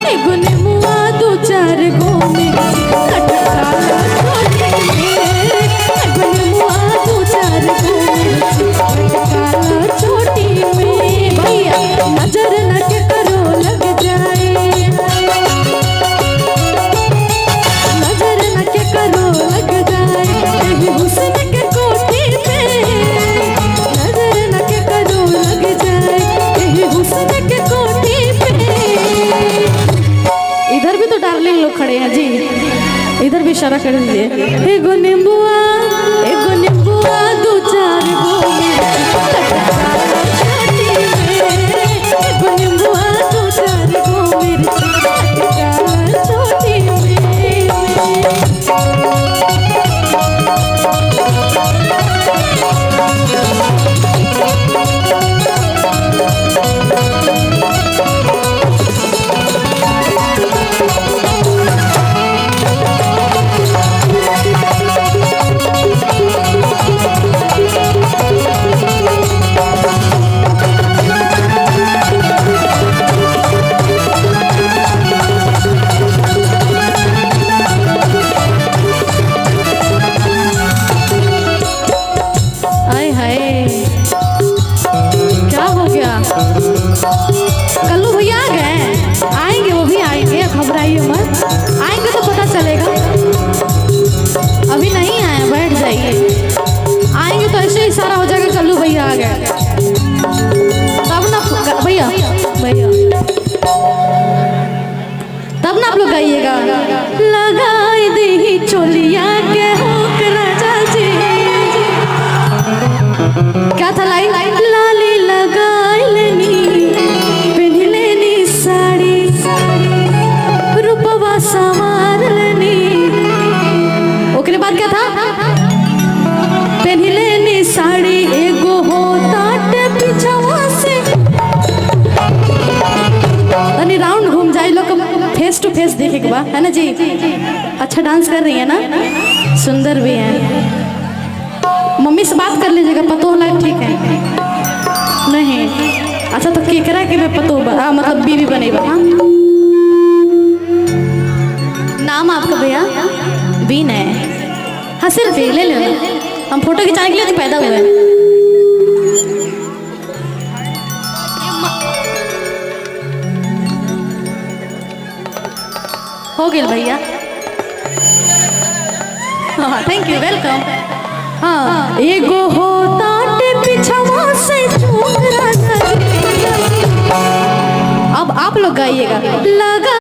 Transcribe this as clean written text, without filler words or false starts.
एगो नेमुआ दो चार गो में कटकाला छोटी में, एगो नेमुआ दो चार गो में कटकाला छोटी में। भैया नजर न के करो लग जाए, नजर न के करो लग जाए कहीं हुस्न के कोठी पे, नजर न के करो लग जाए कहीं हुस्न के कोठी पे। इधर भी तो डार्लिंग लोग खड़े हैं जी, इधर भी इशारा कर दीजिए। एगो नींबुआ दो चार गो में कटकाला छोटी में, एगो नींबुआ दो चार गो में कटकाला छोटी में। क्या हो गया? कल्लू भैया आ गए? आएंगे, वो भी आएंगे, घबराइए मत, आएंगे तो पता चलेगा। अभी नहीं आए, बैठ जाइए, आएंगे तो ऐसे इशारा हो जाएगा कल्लू भैया आ गए, तब ना भैया तब ना आप लोग गाइएगा। लगाई दी चोलिया के हुक राजा जी, क्या था लाइन? लाली लगाई लेनी पहनी लेनी साड़ी, रूपवा संवार लेनी, ओकरे बाद क्या था? पहनी लेनी साड़ी एगो होता पीछवा से, तनी राउंड घूम जाए लोग, फेस टू फेस देखे के बाद, है ना जी? अच्छा डांस कर रही है ना, सुंदर भी है। मम्मी से बात कर लीजिएगा, पतो लाइक ठीक है नहीं? अच्छा तो केकरा के मैं पतो मतलब बीवी बनेगा। नाम आपका भैया? बीन है। हाँ सिर्फ ले लो, हम फोटो खिंचाने के लिए तो पैदा हुए हैं। हो गया भैया, हाँ थैंक यू, वेलकम। हाँ एगो होता पीछवा से झूम राजा, अब आप लोग गाइएगा। लगा